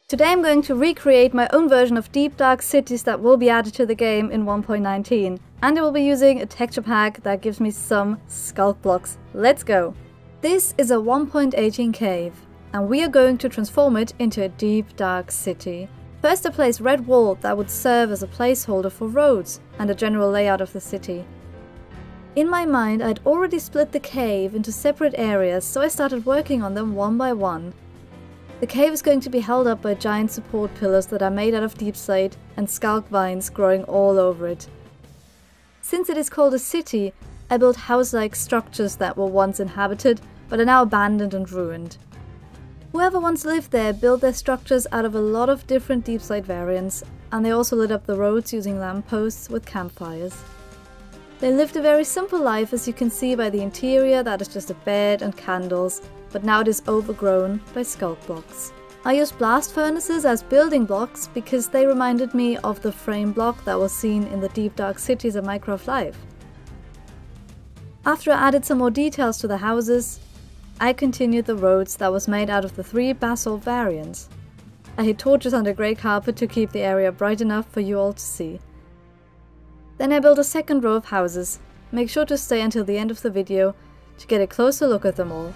Today I'm going to recreate my own version of Deep Dark Cities that will be added to the game in 1.19, and I will be using a texture pack that gives me some sculk blocks. Let's go! This is a 1.18 cave, and we are going to transform it into a deep dark city. First I placed red wool that would serve as a placeholder for roads and a general layout of the city. In my mind I'd already split the cave into separate areas, so I started working on them one by one. The cave is going to be held up by giant support pillars that are made out of deep slate and sculk vines growing all over it. Since it is called a city, I built house-like structures that were once inhabited but are now abandoned and ruined. Whoever once lived there built their structures out of a lot of different deep slate variants, and they also lit up the roads using lampposts with campfires. They lived a very simple life, as you can see by the interior that is just a bed and candles, but now it is overgrown by sculk blocks. I used blast furnaces as building blocks because they reminded me of the frame block that was seen in the Deep Dark Cities of Minecraft Live. After I added some more details to the houses, I continued the roads that was made out of the 3 basalt variants. I hid torches under grey carpet to keep the area bright enough for you all to see. Then I built a second row of houses. Make sure to stay until the end of the video to get a closer look at them all.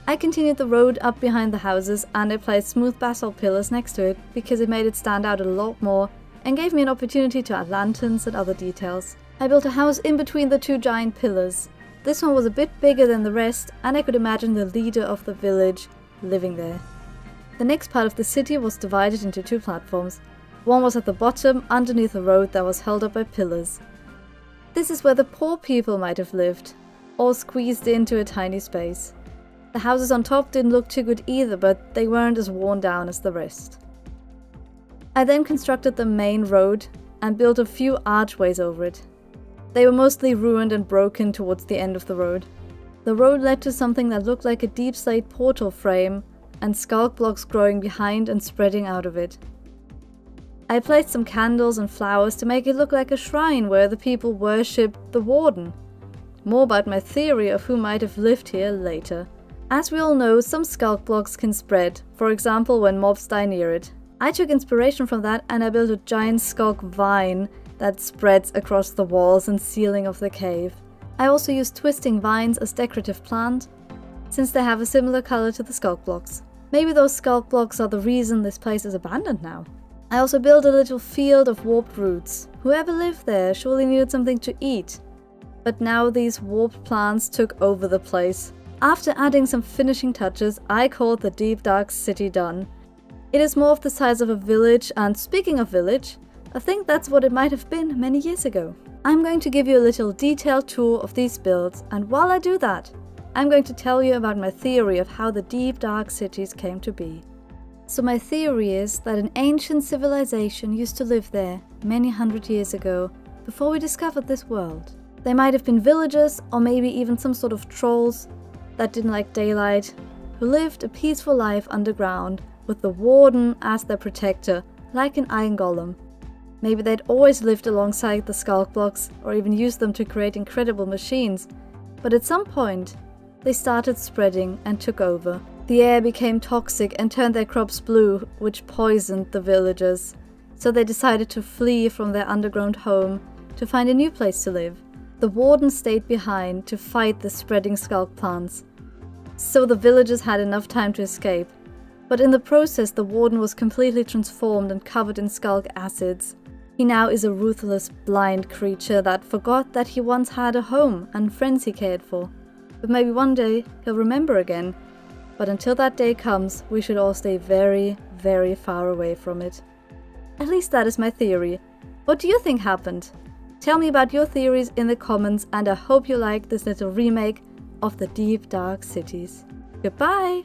I continued the road up behind the houses, and I placed smooth basalt pillars next to it because it made it stand out a lot more and gave me an opportunity to add lanterns and other details. I built a house in between the 2 giant pillars. This one was a bit bigger than the rest, and I could imagine the leader of the village living there. The next part of the city was divided into 2 platforms. One was at the bottom, underneath a road that was held up by pillars. This is where the poor people might have lived, all squeezed into a tiny space. The houses on top didn't look too good either, but they weren't as worn down as the rest. I then constructed the main road and built a few archways over it. They were mostly ruined and broken towards the end of the road. The road led to something that looked like a deep slate portal frame and sculk blocks growing behind and spreading out of it. I placed some candles and flowers to make it look like a shrine where the people worshipped the warden. More about my theory of who might have lived here later. As we all know, some sculk blocks can spread, for example when mobs die near it. I took inspiration from that and I built a giant sculk vine that spreads across the walls and ceiling of the cave. I also used twisting vines as decorative plant, since they have a similar color to the sculk blocks. Maybe those sculk blocks are the reason this place is abandoned now. I also built a little field of warped roots. Whoever lived there surely needed something to eat. But now these warped plants took over the place. After adding some finishing touches, I called the Deep Dark City done. It is more of the size of a village, and speaking of village, I think that's what it might have been many years ago. I'm going to give you a little detailed tour of these builds, and while I do that, I'm going to tell you about my theory of how the Deep Dark Cities came to be. So my theory is that an ancient civilization used to live there many hundred years ago, before we discovered this world. They might have been villagers, or maybe even some sort of trolls that didn't like daylight, who lived a peaceful life underground with the warden as their protector, like an iron golem. Maybe they'd always lived alongside the sculk blocks or even used them to create incredible machines, but at some point they started spreading and took over. The air became toxic and turned their crops blue, which poisoned the villagers, so they decided to flee from their underground home to find a new place to live. The warden stayed behind to fight the spreading sculk plants, so the villagers had enough time to escape. But in the process, the warden was completely transformed and covered in sculk acids. He now is a ruthless, blind creature that forgot that he once had a home and friends he cared for. But maybe one day he'll remember again. But until that day comes, we should all stay very, very far away from it. At least that is my theory. What do you think happened? Tell me about your theories in the comments, and I hope you liked this little remake of the Deep Dark Cities. Goodbye!